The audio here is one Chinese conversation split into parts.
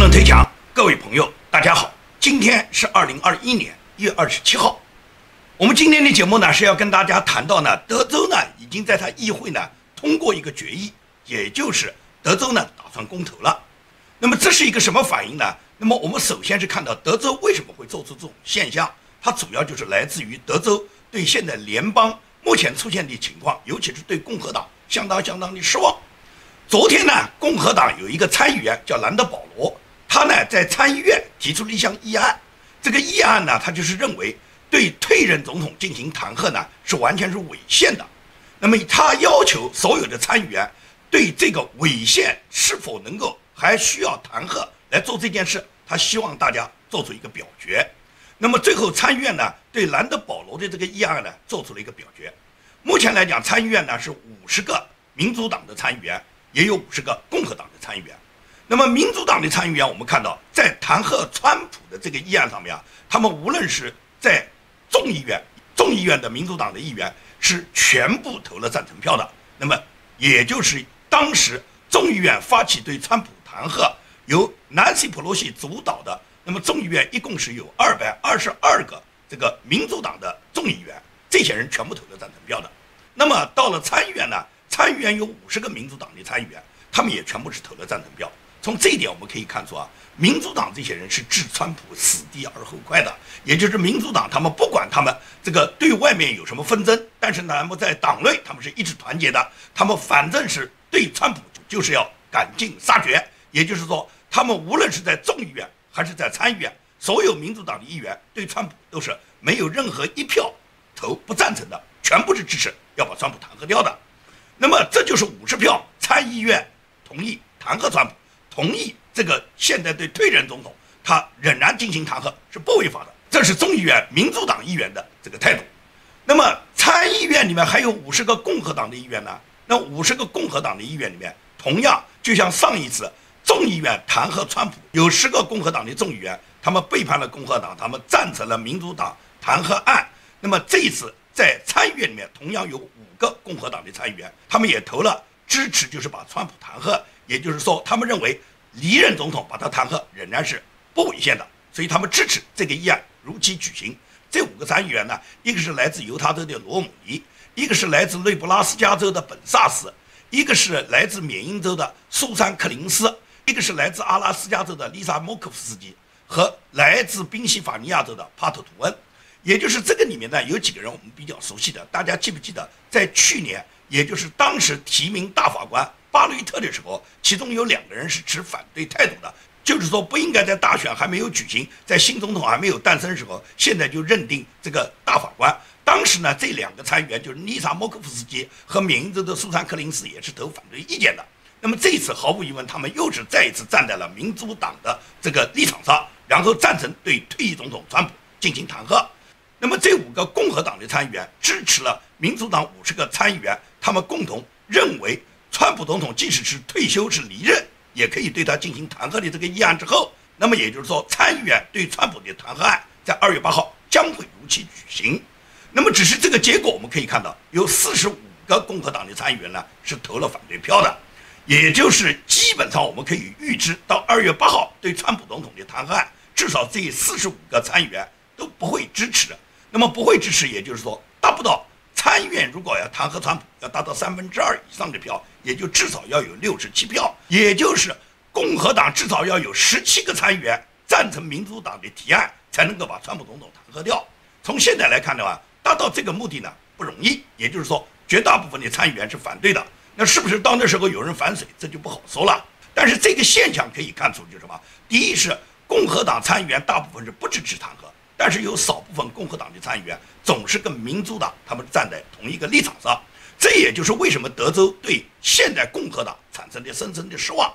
论推墙，各位朋友，大家好，今天是2021年1月27号。我们今天的节目呢是要跟大家谈到呢，德州呢已经在他议会呢通过一个决议，也就是德州呢打算公投了。那么这是一个什么反应呢？那么我们首先是看到德州为什么会做出这种现象，它主要就是来自于德州对现在联邦目前出现的情况，尤其是对共和党相当的失望。昨天呢，共和党有一个参议员叫兰德保罗，他呢在参议院提出了一项议案。这个议案呢，他就是认为对退任总统进行弹劾呢是完全是违宪的。那么他要求所有的参议员对这个违宪是否能够还需要弹劾来做这件事，他希望大家做出一个表决。那么最后参议院呢对兰德保罗的这个议案呢做出了一个表决。目前来讲，参议院呢是50个民主党的参议员，也有50个共和党的参议员。那么民主党的参议员，我们看到在弹劾川普的这个议案上面啊，他们无论是在众议院的民主党的议员是全部投了赞成票的。那么也就是当时众议院发起对川普弹劾，由南希·佩洛西主导的，那么众议院一共是有222个这个民主党的众议员，这些人全部投了赞成票的。那么到了参议院呢，参议院有50个民主党的参议员，他们也全部是投了赞成票。从这一点我们可以看出啊，民主党这些人是置川普死地而后快的，也就是民主党他们不管他们这个对外面有什么纷争，但是呢，他们在党内他们是一致团结的，他们反正是对川普就是要赶尽杀绝。也就是说，他们无论是在众议院还是在参议院，所有民主党的议员对川普都是没有任何一票投不赞成的，全部是支持要把川普弹劾掉的。那么这就是50票，参议院同意弹劾川普，同意这个现在对退任总统他仍然进行弹劾是不违法的，这是众议院民主党议员的这个态度。那么参议院里面还有50个共和党的议员呢，那50个共和党的议员里面，同样就像上一次众议院弹劾川普，有10个共和党的众议员他们背叛了共和党，他们赞成了民主党弹劾案。那么这一次在参议院里面同样有5个共和党的参议员，他们也投了支持，就是把川普弹劾。也就是说，他们认为离任总统把他弹劾仍然是不违宪的，所以他们支持这个议案如期举行。这5个参议员呢，一个是来自犹他州的罗姆尼，一个是来自内布拉斯加州的本萨斯，一个是来自缅因州的苏珊·柯林斯，一个是来自阿拉斯加州的丽莎·莫科夫斯基，和来自宾夕法尼亚州的帕特图恩。也就是这个里面呢，有几个人我们比较熟悉的，大家记不记得在去年，也就是当时提名大法官巴雷特的时候，其中有2个人是持反对态度的，就是说不应该在大选还没有举行，在新总统还没有诞生的时候，现在就认定这个大法官。当时呢，这2个参议员就是丽莎·莫科夫斯基和缅因州的苏珊·柯林斯也是投反对意见的。那么这一次毫无疑问，他们又是再一次站在了民主党的这个立场上，然后赞成对退役总统川普进行弹劾。那么这5个共和党的参议员支持了民主党50个参议员，他们共同认为川普总统即使是退休是离任，也可以对他进行弹劾的这个议案之后，那么也就是说，参议员对川普的弹劾案在2月8号将会如期举行。那么只是这个结果我们可以看到，有45个共和党的参议员呢是投了反对票的，也就是基本上我们可以预知到2月8号对川普总统的弹劾案，至少这45个参议员都不会支持。那么不会支持，也就是说达不到参议院如果要弹劾川普，要达到2/3以上的票，也就至少要有67票，也就是共和党至少要有17个参议员赞成民主党的提案，才能够把川普总统弹劾掉。从现在来看的话，达到这个目的呢不容易，也就是说绝大部分的参议员是反对的。那是不是到那时候有人反水，这就不好说了。但是这个现象可以看出就是什么？第一是共和党参议员大部分是不支持弹劾，但是有少部分共和党的参议员总是跟民主党他们站在同一个立场上，这也就是为什么德州对现在共和党产生的深深的失望。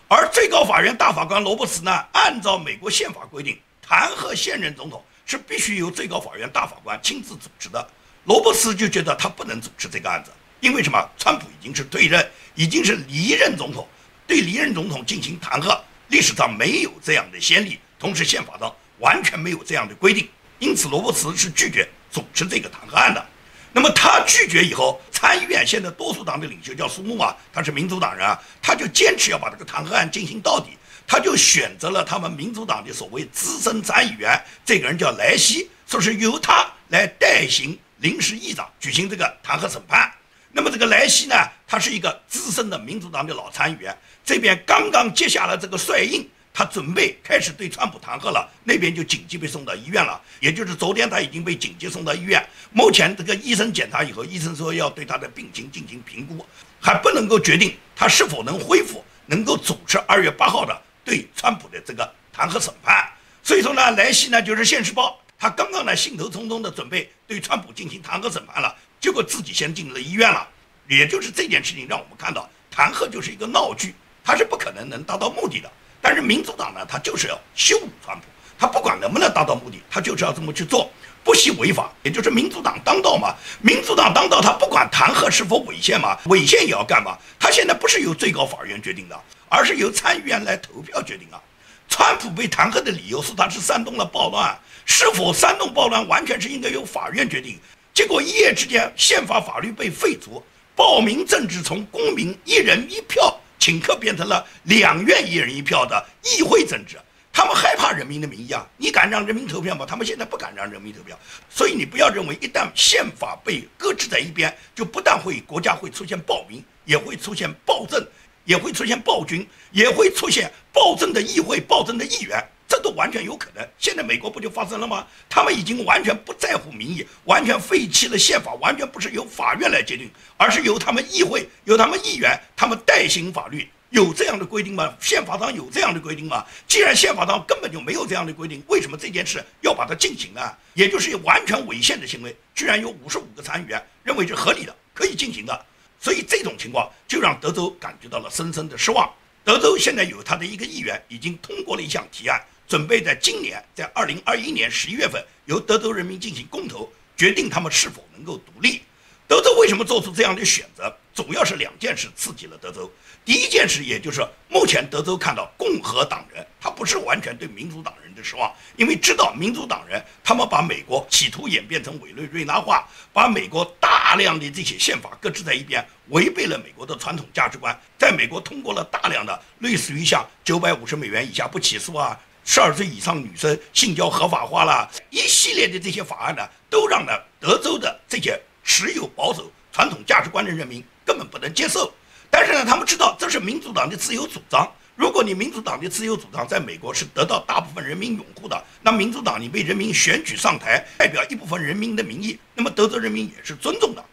而最高法院大法官罗伯茨呢，按照美国宪法规定，弹劾现任总统是必须由最高法院大法官亲自组织的。罗伯茨就觉得他不能组织这个案子，因为什么？川普已经是退任，已经是离任总统，对离任总统进行弹劾，历史上没有这样的先例，同时宪法上完全没有这样的规定，因此罗伯茨是拒绝组织这个弹劾案的。那么他拒绝以后，参议院现在多数党的领袖叫苏穆啊，他是民主党人啊，他就坚持要把这个弹劾案进行到底。他就选择了他们民主党的所谓资深参议员，这个人叫莱西，说是由他来代行临时议长，举行这个弹劾审判。那么这个莱西呢，他是一个资深的民主党的老参议员，这边刚刚接下了这个帅印，他准备开始对川普弹劾了，那边就紧急被送到医院了，也就是昨天他已经被紧急送到医院。目前这个医生检查以后，医生说要对他的病情进行评估，还不能够决定他是否能恢复，能够主持2月8号的对川普的这个弹劾审判。所以说呢，莱西呢就是《现世报》，他刚刚呢兴头冲冲的准备对川普进行弹劾审判了，结果自己先进了医院了。也就是这件事情让我们看到，弹劾就是一个闹剧，它是不可能达到目的的。但是民主党呢，他就是要羞辱川普，他不管能不能达到目的，他就是要这么去做，不惜违法。也就是民主党当道嘛，民主党当道，他不管弹劾是否违宪嘛，违宪也要干嘛？他现在不是由最高法院决定的，而是由参议院来投票决定啊。川普被弹劾的理由是他是煽动了暴乱，是否煽动暴乱完全是应该由法院决定。结果一夜之间，宪法法律被废除，暴民政治从公民1人1票顷刻变成了2院1人1票的议会政治。他们害怕人民的民意啊，你敢让人民投票吗？他们现在不敢让人民投票。所以你不要认为一旦宪法被搁置在一边，就不但国家会出现暴民，也会出现暴政，也会出现暴君，也会出现暴政的议会、暴政的议员，这都完全有可能。现在美国不就发生了吗？他们已经完全不在乎民意，完全废弃了宪法，完全不是由法院来决定，而是由他们议会、由他们议员，他们代行法律。有这样的规定吗？宪法上有这样的规定吗？既然宪法上根本就没有这样的规定，为什么这件事要把它进行呢？也就是完全违宪的行为，居然有55个参议员认为是合理的，可以进行的。所以这种情况就让德州感觉到了深深的失望。德州现在有他的一个议员已经通过了一项提案，准备在今年，在2021年11月份由德州人民进行公投，决定他们是否能够独立。德州为什么做出这样的选择？主要是2件事刺激了德州。第一件事，也就是目前德州看到共和党人，他不是完全对民主党人的失望，因为知道民主党人他们把美国企图演变成委内瑞拉化，把美国大量的这些宪法搁置在一边，违背了美国的传统价值观。在美国通过了大量的类似于像$950以下不起诉啊，12岁以上女生性交合法化啦，一系列的这些法案呢，都让呢德州的这些持有保守传统价值观的人民根本不能接受。但是呢，他们知道这是民主党的自由主张。如果你民主党的自由主张在美国是得到大部分人民拥护的，那民主党你被人民选举上台，代表一部分人民的民意，那么德州人民也是尊重的。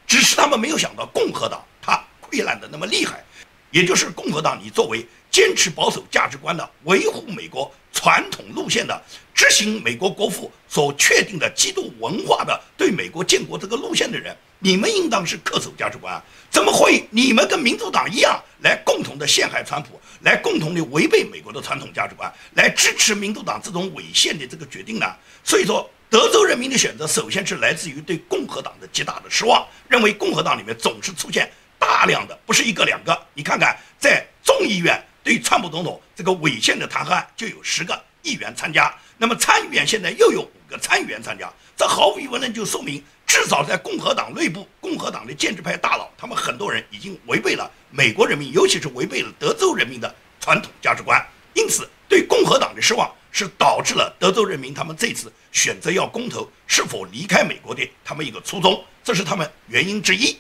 只是他们没有想到共和党他溃烂的那么厉害，也就是共和党你作为坚持保守价值观的、维护美国传统路线的、执行美国国父所确定的基督文化的对美国建国这个路线的人，你们应当是恪守价值观啊！怎么会你们跟民主党一样来共同的陷害川普，来共同的违背美国的传统价值观，来支持民主党这种违宪的这个决定呢？所以说，德州人民的选择首先是来自于对共和党的极大的失望，认为共和党里面总是出现大量的，不是1个2个。你看看，在众议院对川普总统这个违宪的弹劾案就有10个议员参加，那么参议院现在又有5个参议员参加，这毫无疑问呢就说明，至少在共和党内部，共和党的建制派大佬，他们很多人已经违背了美国人民，尤其是违背了德州人民的传统价值观。因此，对共和党的失望是导致了德州人民他们这次选择要公投是否离开美国的他们一个初衷，这是他们原因之一。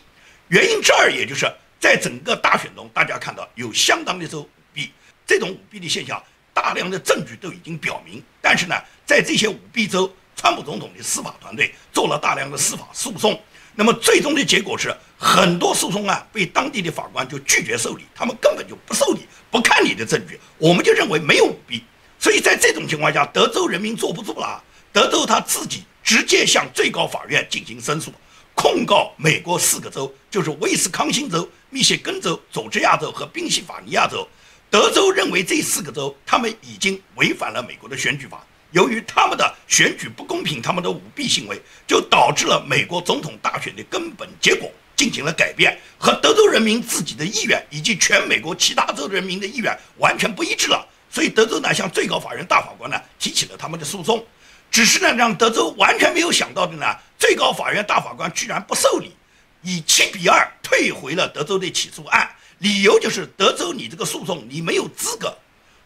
原因之二，也就是在整个大选中，大家看到有相当的这种舞弊，这种舞弊的现象，大量的证据都已经表明。但是呢，在这些舞弊州，川普总统的司法团队做了大量的司法诉讼，那么最终的结果是，很多诉讼案被当地的法官就拒绝受理，他们根本就不受理，不看你的证据，我们就认为没有舞弊。所以在这种情况下，德州人民坐不住了，德州他自己直接向最高法院进行申诉，控告美国4个州，就是威斯康星州、密歇根州、佐治亚州和宾夕法尼亚州。德州认为这4个州他们已经违反了美国的选举法，由于他们的选举不公平，他们的舞弊行为，就导致了美国总统大选的根本结果进行了改变，和德州人民自己的意愿以及全美国其他州人民的意愿完全不一致了。所以德州呢向最高法院大法官呢提起了他们的诉讼，只是呢让德州完全没有想到的呢，最高法院大法官居然不受理，以7-2退回了德州的起诉案，理由就是德州你这个诉讼你没有资格。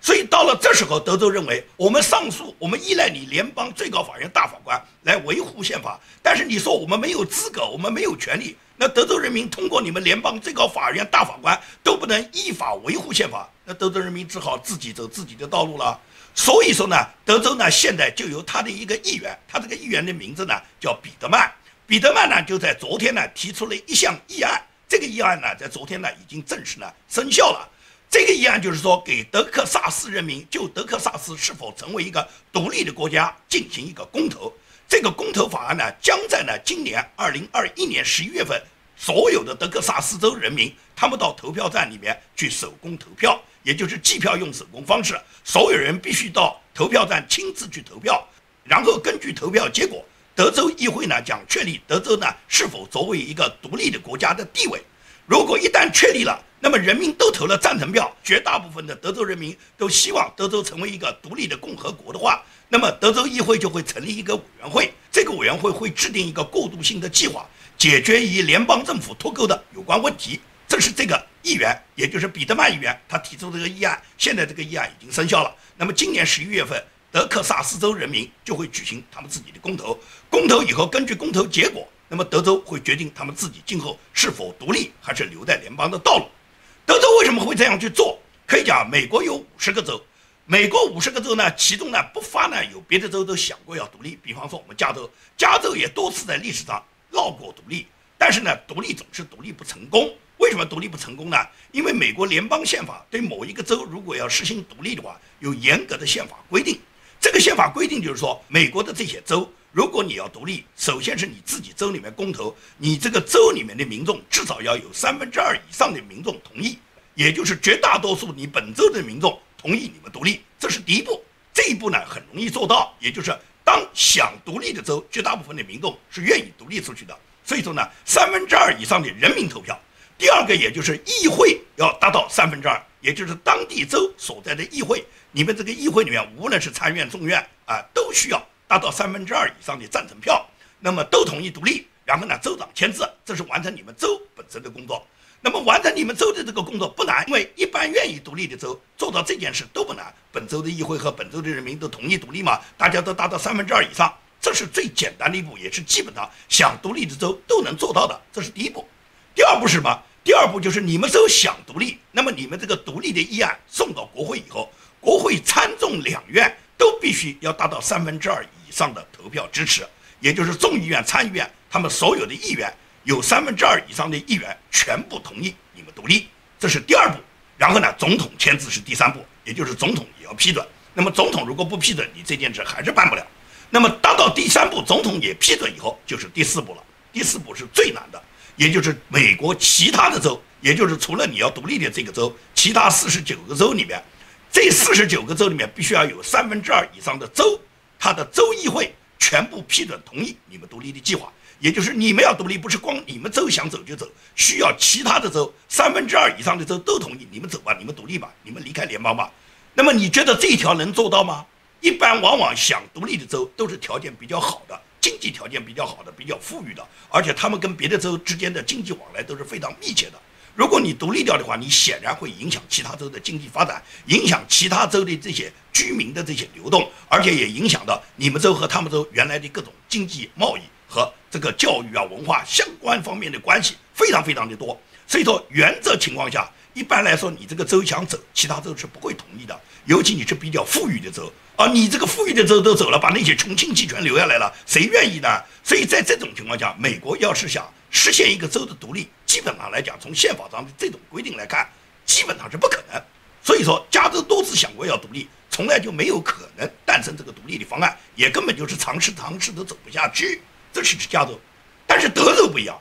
所以到了这时候，德州认为我们上诉，我们依赖你联邦最高法院大法官来维护宪法，但是你说我们没有资格，我们没有权利，那德州人民通过你们联邦最高法院大法官都不能依法维护宪法，那德州人民只好自己走自己的道路了。所以说呢，德州呢现在就由他的一个议员，他这个议员的名字呢叫彼得曼，彼得曼呢就在昨天呢提出了一项议案，这个议案呢在昨天呢已经正式呢生效了。这个议案就是说，给德克萨斯人民就德克萨斯是否成为一个独立的国家进行一个公投。这个公投法案呢，将在今年2021年11月份，所有的德克萨斯州人民，他们到投票站里面去手工投票，也就是计票用手工方式，所有人必须到投票站亲自去投票，然后根据投票结果，德州议会呢将确立德州呢是否作为一个独立的国家的地位。如果一旦确立了，那么人民都投了赞成票，绝大部分的德州人民都希望德州成为一个独立的共和国的话，那么德州议会就会成立一个委员会，这个委员会会制定一个过渡性的计划，解决与联邦政府脱钩的有关问题。这是这个议员，也就是彼得曼议员，他提出这个议案，现在这个议案已经生效了。那么今年11月份，德克萨斯州人民就会举行他们自己的公投，公投以后根据公投结果，那么德州会决定他们自己今后是否独立，还是留在联邦的道路。德州为什么会这样去做？可以讲，美国有50个州，美国50个州呢，其中呢不乏呢有别的州都想过要独立，比方说我们加州，加州也多次在历史上闹过独立，但是呢独立总是独立不成功。为什么独立不成功呢？因为美国联邦宪法对某一个州如果要实行独立的话，有严格的宪法规定。这个宪法规定就是说，美国的这些州，如果你要独立，首先是你自己州里面公投，你这个州里面的民众至少要有2/3以上的民众同意，也就是绝大多数你本州的民众同意你们独立，这是第一步。这一步呢很容易做到，也就是当想独立的州，绝大部分的民众是愿意独立出去的，所以说呢2/3以上的人民投票。第二个，也就是议会要达到2/3，也就是当地州所在的议会，你们这个议会里面，无论是参院、众院都需要达到2/3以上的赞成票，那么都同意独立，然后呢，州长签字，这是完成你们州本身的工作。那么完成你们州的这个工作不难，因为一般愿意独立的州做到这件事都不难，本州的议会和本州的人民都同意独立嘛，大家都达到2/3以上，这是最简单的一步，也是基本上想独立的州都能做到的，这是第一步。第二步是什么？第二步就是你们州想独立，那么你们这个独立的议案送到国会以后，国会参众两院都必须要达到2/3以上的投票支持，也就是众议院、参议院他们所有的议员有2/3以上的议员全部同意你们独立，这是第二步。然后呢，总统签字是第三步，也就是总统也要批准。那么总统如果不批准，你这件事还是办不了。那么达到第三步，总统也批准以后，就是第四步了。第四步是最难的。也就是美国其他的州，也就是除了你要独立的这个州，其他49个州里面，这49个州里面必须要有2/3以上的州，它的州议会全部批准同意你们独立的计划。也就是你们要独立，不是光你们州想走就走，需要其他的州2/3以上的州都同意，你们走吧，你们独立吧，你们离开联邦吧。那么你觉得这一条能做到吗？一般往往想独立的州都是条件比较好的，经济条件比较好的，比较富裕的，而且他们跟别的州之间的经济往来都是非常密切的。如果你独立掉的话，你显然会影响其他州的经济发展，影响其他州的这些居民的这些流动，而且也影响到你们州和他们州原来的各种经济贸易和这个教育文化相关方面的关系非常非常的多。所以说原则情况下，一般来说你这个州想走，其他州是不会同意的，尤其你是比较富裕的州，而你这个富裕的州都走了，把那些穷亲戚全留下来了，谁愿意呢？所以在这种情况下，美国要是想实现一个州的独立，基本上来讲，从宪法上的这种规定来看，基本上是不可能。所以说加州多次想过要独立，从来就没有可能诞生这个独立的方案，也根本就是尝试都走不下去。这是指加州。但是德州不一样，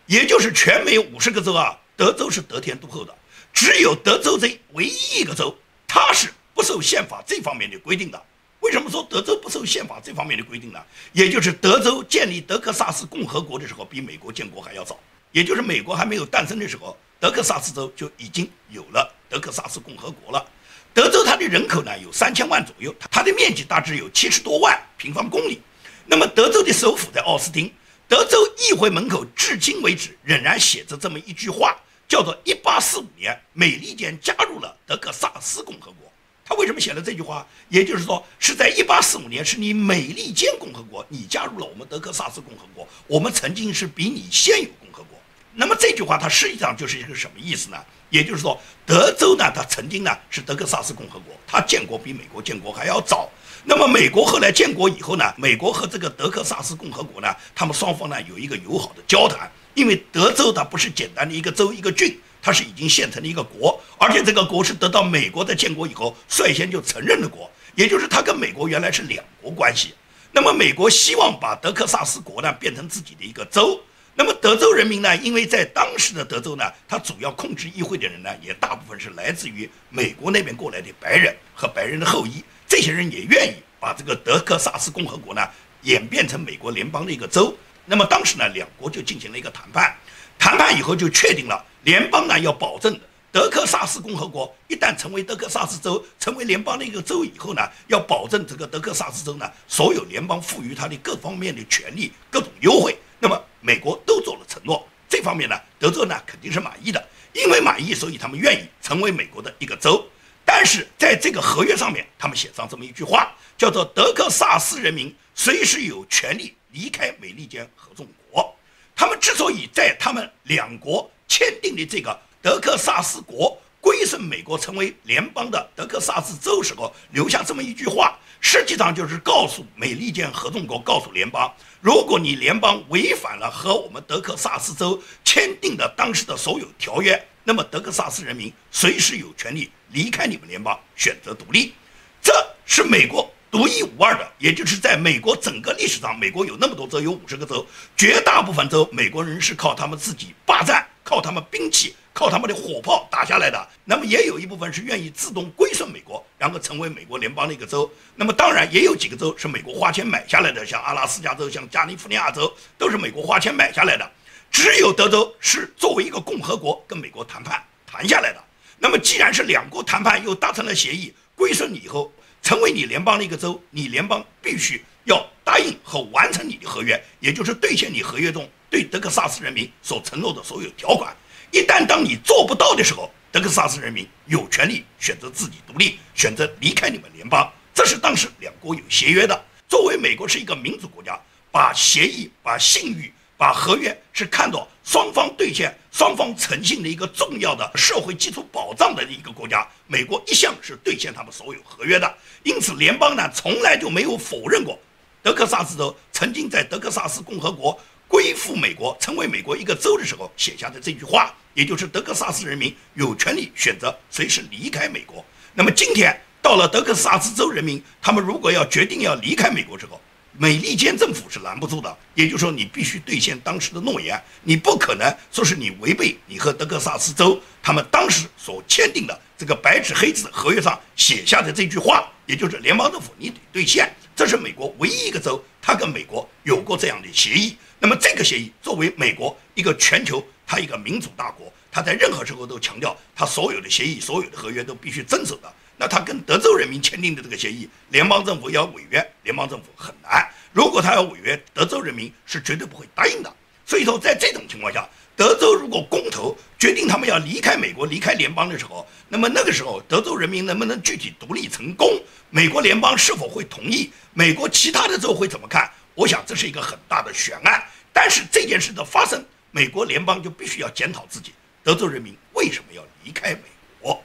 也就是全美50个州德州是得天独厚的，只有德州这唯一一个州，它是不受宪法这方面的规定的。为什么说德州不受宪法这方面的规定呢？也就是德州建立德克萨斯共和国的时候，比美国建国还要早，也就是美国还没有诞生的时候，德克萨斯州就已经有了德克萨斯共和国了。德州它的人口呢有3000万左右，它的面积大致有70多万平方公里。那么德州的首府在奥斯汀，德州议会门口至今为止仍然写着这么一句话，叫做1845年美利坚加入了德克萨斯共和国。他为什么写了这句话？也就是说，是在1845年，是你美利坚共和国，你加入了我们德克萨斯共和国，我们曾经是比你先有共和国。那么这句话它实际上就是一个什么意思呢？也就是说，德州呢，它曾经呢是德克萨斯共和国，它建国比美国建国还要早。那么美国后来建国以后呢，美国和这个德克萨斯共和国呢，他们双方呢有一个友好的交谈，因为德州它不是简单的一个州一个郡，它是已经现成的一个国，而且这个国是得到美国在建国以后率先就承认的国，也就是它跟美国原来是两国关系。那么美国希望把德克萨斯国呢变成自己的一个州。那么德州人民呢，因为在当时的德州呢，他主要控制议会的人呢，也大部分是来自于美国那边过来的白人和白人的后裔，这些人也愿意把这个德克萨斯共和国呢演变成美国联邦的一个州。那么当时呢，两国就进行了一个谈判，谈判以后就确定了联邦呢要保证德克萨斯共和国一旦成为德克萨斯州，成为联邦的一个州以后呢，要保证这个德克萨斯州呢所有联邦赋予它的各方面的权利、各种优惠。那么美国都做了承诺，这方面呢，德州呢肯定是满意的，因为满意，所以他们愿意成为美国的一个州。但是在这个合约上面，他们写上这么一句话，叫做德克萨斯人民随时有权利离开美利坚合众国。他们之所以在他们两国签订的这个德克萨斯国归顺美国成为联邦的德克萨斯州时候留下这么一句话，实际上就是告诉美利坚合众国，告诉联邦，如果你联邦违反了和我们德克萨斯州签订的当时的所有条约，那么德克萨斯人民随时有权利离开你们联邦，选择独立。这是美国独一无二的，也就是在美国整个历史上，美国有那么多州，有50个州，绝大部分州美国人是靠他们自己霸占，靠他们兵器，靠他们的火炮打下来的。那么也有一部分是愿意自动归顺美国，然后成为美国联邦的一个州。那么当然也有几个州是美国花钱买下来的，像阿拉斯加州、像加利福尼亚州，都是美国花钱买下来的。只有德州是作为一个共和国跟美国谈判谈下来的。那么既然是两国谈判又达成了协议，归顺你以后成为你联邦的一个州，你联邦必须要答应和完成你的合约，也就是兑现你合约中对德克萨斯人民所承诺的所有条款。一旦当你做不到的时候，德克萨斯人民有权利选择自己独立，选择离开你们联邦。这是当时两国有协约的。作为美国是一个民主国家，把协议、把信誉、把合约是看作双方兑现、双方诚信的一个重要的社会基础保障的一个国家。美国一向是兑现他们所有合约的，因此联邦呢从来就没有否认过德克萨斯州曾经在德克萨斯共和国归附美国，成为美国一个州的时候写下的这句话，也就是德克萨斯人民有权利选择随时离开美国。那么今天到了德克萨斯州人民，他们如果要决定要离开美国之后，美利坚政府是拦不住的，也就是说你必须兑现当时的诺言，你不可能说是你违背你和德克萨斯州他们当时所签订的这个白纸黑字合约上写下的这句话，也就是联邦政府你得兑现。这是美国唯一一个州，它跟美国有过这样的协议。那么这个协议作为美国一个全球它一个民主大国，它在任何时候都强调它所有的协议、所有的合约都必须遵守的。那他跟德州人民签订的这个协议，联邦政府要违约，联邦政府很难。如果他要违约，德州人民是绝对不会答应的。所以说，在这种情况下，德州如果公投决定他们要离开美国、离开联邦的时候，那么那个时候德州人民能不能具体独立成功，美国联邦是否会同意，美国其他的州会怎么看，我想这是一个很大的悬案。但是这件事的发生，美国联邦就必须要检讨自己，德州人民为什么要离开美国？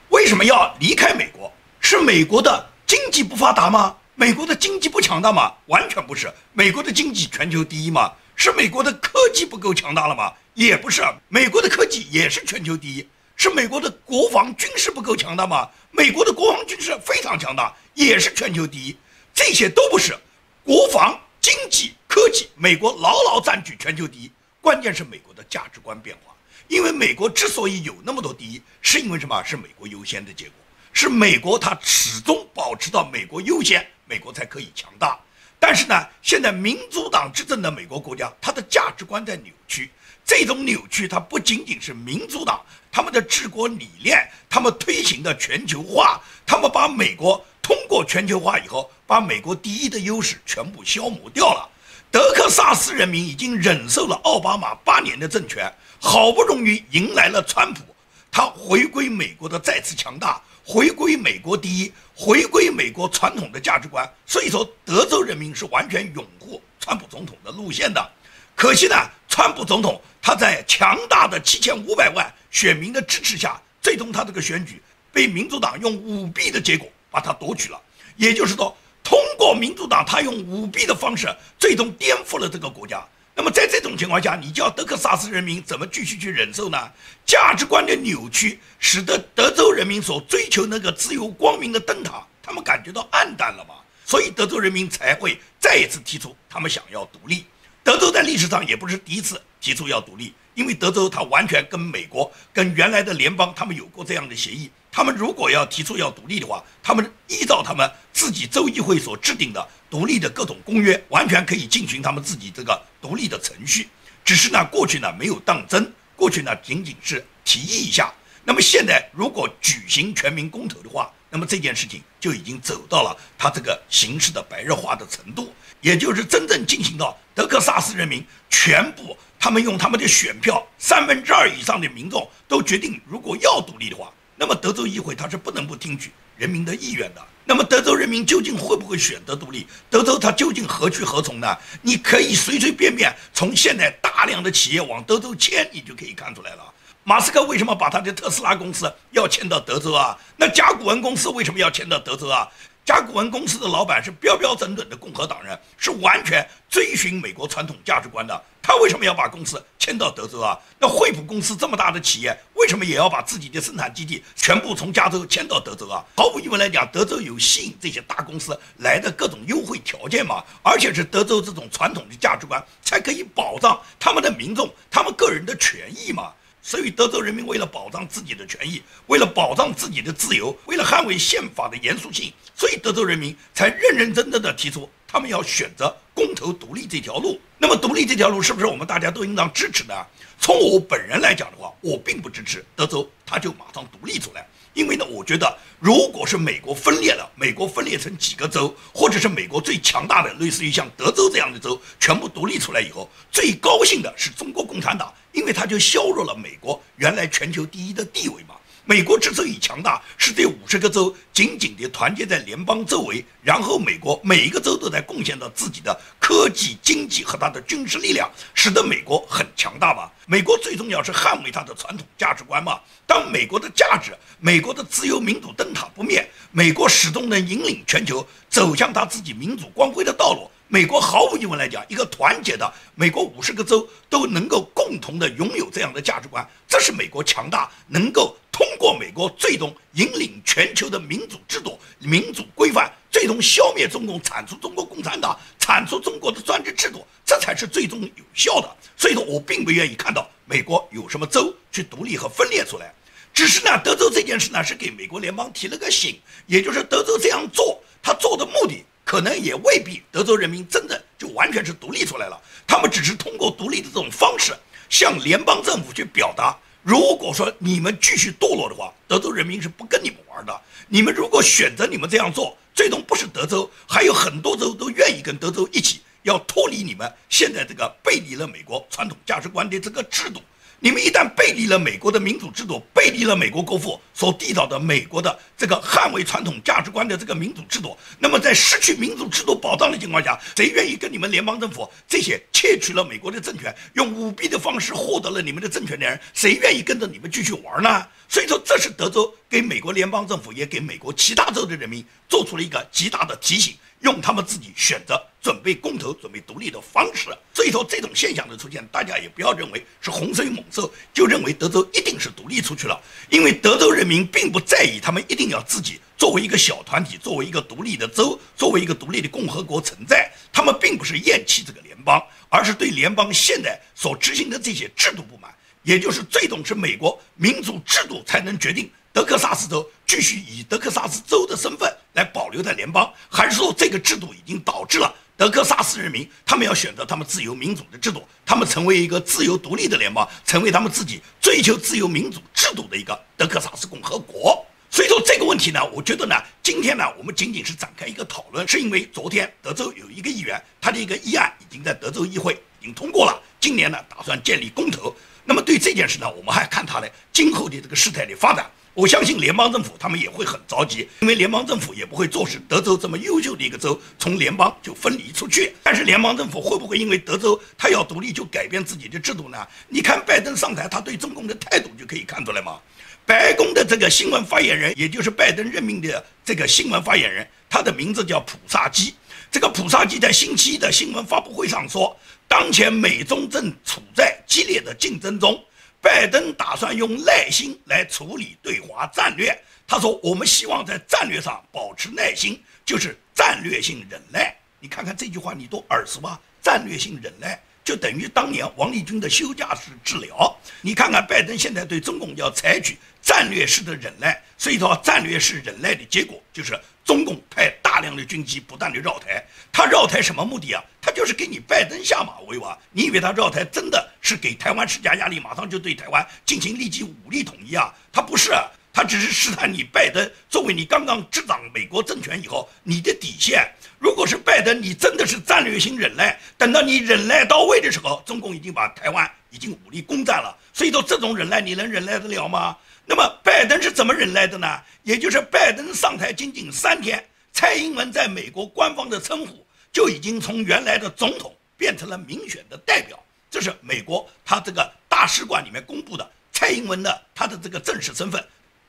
为什么要离开美国？是美国的经济不发达吗？美国的经济不强大吗？完全不是。美国的经济全球第一吗？是美国的科技不够强大了吗？也不是。美国的科技也是全球第一。是美国的国防军事不够强大吗？美国的国防军事非常强大，也是全球第一。这些都不是。国防、经济、科技，美国牢牢占据全球第一。关键是美国的价值观变化。因为美国之所以有那么多第一，是因为什么？是美国优先的结果，是美国它始终保持到美国优先，美国才可以强大。但是呢，现在民主党执政的美国国家，它的价值观在扭曲。这种扭曲，它不仅仅是民主党他们的治国理念，他们推行的全球化，他们把美国通过全球化以后，把美国第一的优势全部消磨掉了。德克萨斯人民已经忍受了奥巴马8年的政权，好不容易迎来了川普，他回归美国的再次强大，回归美国第一，回归美国传统的价值观。所以说，德州人民是完全拥护川普总统的路线的。可惜呢，川普总统他在强大的7500万选民的支持下，最终他这个选举被民主党用舞弊的结果把他夺取了。也就是说，通过民主党他用舞弊的方式，最终颠覆了这个国家。那么在这种情况下，你叫德克萨斯人民怎么继续去忍受呢？价值观的扭曲，使得德州人民所追求那个自由光明的灯塔，他们感觉到暗淡了嘛？所以德州人民才会再一次提出他们想要独立。德州在历史上也不是第一次提出要独立，因为德州它完全跟美国、跟原来的联邦他们有过这样的协议。他们如果要提出要独立的话，他们依照他们自己州议会所制定的独立的各种公约，完全可以进行他们自己这个独立的程序。只是呢，过去呢没有当真，过去呢仅仅是提议一下。那么现在如果举行全民公投的话，那么这件事情就已经走到了他这个形式的白热化的程度，也就是真正进行到德克萨斯人民全部他们用他们的选票2/3以上的民众都决定，如果要独立的话，那么德州议会它是不能不听取人民的意愿的。那么德州人民究竟会不会选择独立？德州它究竟何去何从呢？你可以随随便便从现在大量的企业往德州迁，你就可以看出来了。马斯克为什么把他的特斯拉公司要迁到德州啊？那甲骨文公司为什么要迁到德州啊？甲骨文公司的老板是标标准准的共和党人，是完全追寻美国传统价值观的。他为什么要把公司迁到德州啊？那惠普公司这么大的企业，为什么也要把自己的生产基地全部从加州迁到德州啊？毫无疑问来讲，德州有吸引这些大公司来的各种优惠条件嘛，而且是德州这种传统的价值观才可以保障他们的民众、他们个人的权益嘛。所以德州人民为了保障自己的权益，为了保障自己的自由，为了捍卫宪法的严肃性，所以德州人民才认认真真的提出他们要选择公投独立这条路。那么独立这条路是不是我们大家都应当支持呢？从我本人来讲的话，我并不支持德州它就马上独立出来。因为呢，我觉得如果是美国分裂了，美国分裂成几个州，或者是美国最强大的类似于像德州这样的州全部独立出来以后，最高兴的是中国共产党，因为它就削弱了美国原来全球第一的地位嘛。美国之所以强大，是这50个州紧紧地团结在联邦周围，然后美国每一个州都在贡献到自己的科技、经济和它的军事力量，使得美国很强大嘛。美国最重要是捍卫它的传统价值观嘛。当美国的价值、美国的自由民主灯塔不灭，美国始终能引领全球走向它自己民主光辉的道路。美国毫无疑问来讲，一个团结的美国50个州都能够共同的拥有这样的价值观，这是美国强大，能够通过美国最终引领全球的民主制度、民主规范，最终消灭中共，铲除中国共产党，铲除中国的专制制度，这才是最终有效的。所以说我并不愿意看到美国有什么州去独立和分裂出来。只是呢，德州这件事呢是给美国联邦提了个醒，也就是德州这样做，他做的目的可能也未必德州人民真的就完全是独立出来了，他们只是通过独立的这种方式向联邦政府去表达，如果说你们继续堕落的话，德州人民是不跟你们玩的。你们如果选择你们这样做，最终不是德州，还有很多州都愿意跟德州一起要脱离你们现在这个背离了美国传统价值观的这个制度。你们一旦背离了美国的民主制度，背离了美国国父所缔造的美国的这个捍卫传统价值观的这个民主制度，那么在失去民主制度保障的情况下，谁愿意跟你们联邦政府这些窃取了美国的政权，用舞弊的方式获得了你们的政权的人，谁愿意跟着你们继续玩呢？所以说，这是德州给美国联邦政府也给美国其他州的人民做出了一个极大的提醒，用他们自己选择准备公投、准备独立的方式。所以说，这种现象的出现，大家也不要认为是洪水猛兽，就认为德州一定是独立出去了。因为德州人民并不在意，他们一定要自己作为一个小团体，作为一个独立的州，作为一个独立的共和国存在。他们并不是厌弃这个联邦，而是对联邦现在所执行的这些制度不满。也就是最终是美国民主制度才能决定德克萨斯州继续以德克萨斯州的身份来保留在联邦，还是说这个制度已经导致了德克萨斯人民他们要选择他们自由民主的制度，他们成为一个自由独立的联邦，成为他们自己追求自由民主制度的一个德克萨斯共和国。所以说这个问题呢，我觉得呢，今天呢我们仅仅是展开一个讨论，是因为昨天德州有一个议员，他的一个议案已经在德州议会已经通过了，今年呢打算建立公投。那么对这件事呢，我们还看它的今后的这个事态的发展。我相信联邦政府他们也会很着急，因为联邦政府也不会坐视德州这么优秀的一个州从联邦就分离出去。但是联邦政府会不会因为德州他要独立就改变自己的制度呢？你看拜登上台，他对中共的态度就可以看出来嘛。白宫的这个新闻发言人，也就是拜登任命的这个新闻发言人，他的名字叫普萨基。这个普萨基在星期一的新闻发布会上说，当前美中正处在激烈的竞争中，拜登打算用耐心来处理对华战略。他说，我们希望在战略上保持耐心，就是战略性忍耐。你看看这句话，你都耳熟吧？战略性忍耐就等于当年王立军的休假式治疗。你看看拜登现在对中共要采取战略式的忍耐，所以说战略式忍耐的结果就是中共派大量的军机不断的绕台。他绕台什么目的啊？他就是给你拜登下马威吧。你以为他绕台真的是给台湾施加压力，马上就对台湾进行立即武力统一啊？他不是，他只是试探你拜登作为你刚刚执掌美国政权以后你的底线。如果是拜登，你真的是战略性忍耐，等到你忍耐到位的时候，中共已经把台湾已经武力攻占了。所以说这种忍耐你能忍耐得了吗？那么拜登是怎么忍耐的呢？也就是拜登上台仅仅3天，蔡英文在美国官方的称呼就已经从原来的总统变成了民选的代表。这是美国他这个大使馆里面公布的蔡英文的他的这个正式身份。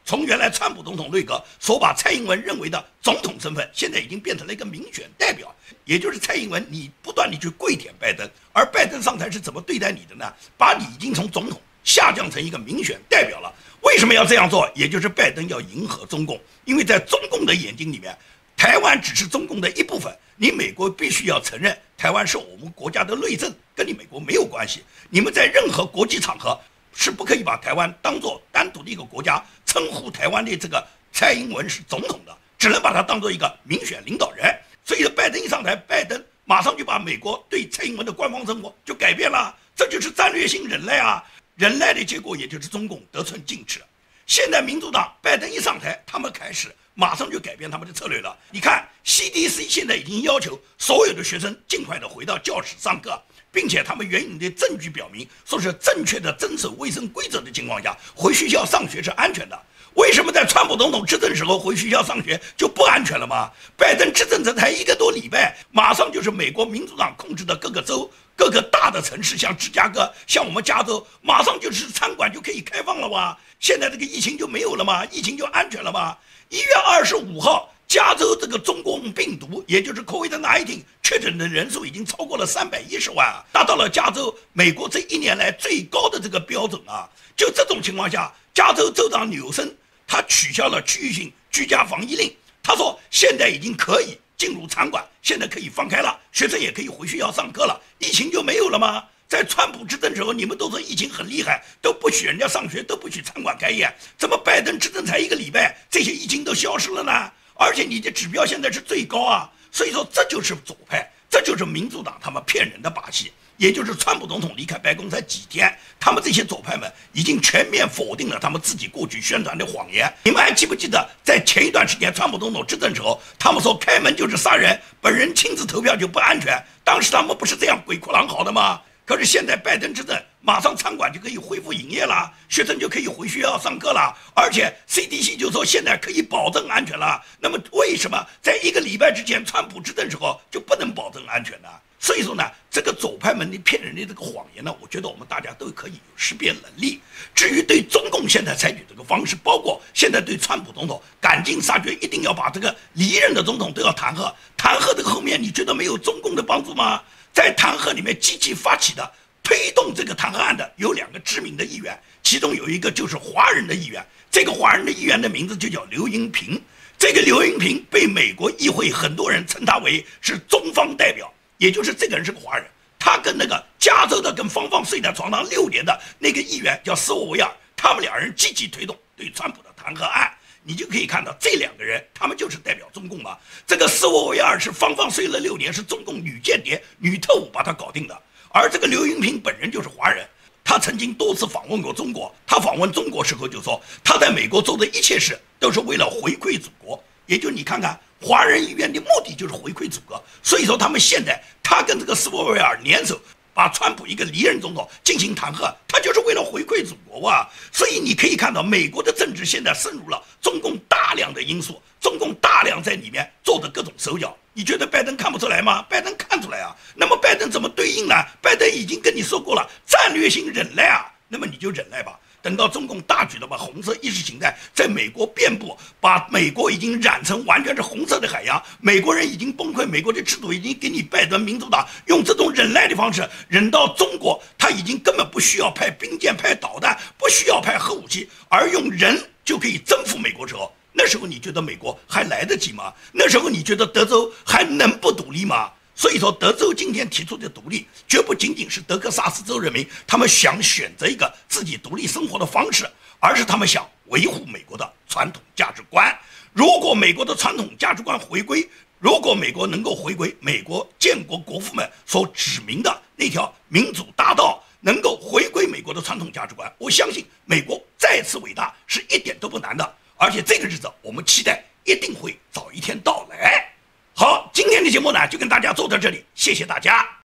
从原来川普总统内阁所把蔡英文认为的总统身份，现在已经变成了一个民选代表。也就是蔡英文你不断地去跪舔拜登，而拜登上台是怎么对待你的呢？把你已经从总统下降成一个民选代表了。为什么要这样做？也就是拜登要迎合中共，因为在中共的眼睛里面，台湾只是中共的一部分，你美国必须要承认台湾是我们国家的内政，跟你美国没有关系。你们在任何国际场合是不可以把台湾当作单独的一个国家，称呼台湾的这个蔡英文是总统的，只能把它当作一个民选领导人。所以拜登一上台，拜登马上就把美国对蔡英文的官方生活就改变了，这就是战略性忍耐啊！忍耐的结果也就是中共得寸进尺。现在民主党拜登一上台，他们开始马上就改变他们的策略了。你看 CDC 现在已经要求所有的学生尽快的回到教室上课，并且他们援引的证据表明，说是正确的遵守卫生规则的情况下，回学校上学是安全的。为什么在川普总统执政时候回学校上学就不安全了吗？拜登执政这才1个多礼拜，马上就是美国民主党控制的各个州、各个大的城市，像芝加哥、像我们加州，马上就是餐馆就可以开放了吗？现在这个疫情就没有了吗？疫情就安全了吗？1月25号，加州这个中共病毒，也就是 COVID-19 确诊的人数已经超过了310万，达到了加州美国这1年来最高的这个标准啊！就这种情况下，加州州长纽森他取消了区域性居家防疫令，他说现在已经可以进入餐馆，现在可以放开了，学生也可以回学校上课了，疫情就没有了吗？在川普执政时候，你们都说疫情很厉害，都不许人家上学，都不许餐馆开业，怎么拜登执政才1个礼拜，这些疫情都消失了呢？而且你的指标现在是最高啊！所以说这就是左派，这就是民主党他们骗人的把戏。也就是川普总统离开白宫才几天，他们这些左派们已经全面否定了他们自己过去宣传的谎言。你们还记不记得，在前一段时间川普总统执政时候，他们说开门就是杀人，本人亲自投票就不安全，当时他们不是这样鬼哭狼嚎的吗？可是现在拜登执政，马上餐馆就可以恢复营业了，学生就可以回学校上课了，而且 CDC 就说现在可以保证安全了。那么为什么在1个礼拜之前川普执政时候就不能保证安全呢？所以说呢，这个左派们的骗人的这个谎言呢，我觉得我们大家都可以有识别能力。至于对中共现在采取这个方式，包括现在对川普总统赶尽杀绝，一定要把这个离任的总统都要弹劾，弹劾这个后面你觉得没有中共的帮助吗？在弹劾里面积极发起的推动这个弹劾案的有2个知名的议员，其中有一个就是华人的议员，这个华人的议员的名字就叫刘英平。这个刘英平被美国议会很多人称他为是中方代表，也就是这个人是个华人，他跟那个加州的跟芳芳睡在床上6年的那个议员叫斯沃维尔，他们2人积极推动对川普的弹劾案。你就可以看到这2个人，他们就是代表中共嘛。这个斯沃维尔是芳芳睡了6年，是中共女间谍、女特务把他搞定的。而这个刘英平本人就是华人，他曾经多次访问过中国。他访问中国时候就说，他在美国做的一切事都是为了回馈祖国。也就你看看，华人议员的目的就是回馈祖国。所以说他们现在他跟这个斯沃维尔联手，把川普一个离任总统进行弹劾，他就是为了回馈祖国啊。所以你可以看到，美国的政治现在渗入了中共大量的因素，中共大量在里面做的各种手脚。你觉得拜登看不出来吗？拜登看出来啊。那么拜登怎么对应呢？拜登已经跟你说过了，战略性忍耐啊。那么你就忍耐吧。等到中共大举的把红色意识形态在美国遍布，把美国已经染成完全是红色的海洋，美国人已经崩溃，美国的制度已经给你拜登民主党用这种忍耐的方式忍到中国，他已经根本不需要派兵舰、派导弹，不需要派核武器，而用人就可以征服美国之后，那时候你觉得美国还来得及吗？那时候你觉得德州还能不独立吗？所以说，德州今天提出的独立，绝不仅仅是德克萨斯州人民他们想选择一个自己独立生活的方式，而是他们想维护美国的传统价值观。如果美国的传统价值观回归，如果美国能够回归美国建国国父们所指明的那条民主大道，能够回归美国的传统价值观，我相信美国再次伟大是一点都不难的。而且这个日子，我们期待一定会早一天到来。好，今天的节目呢就跟大家做到这里，谢谢大家。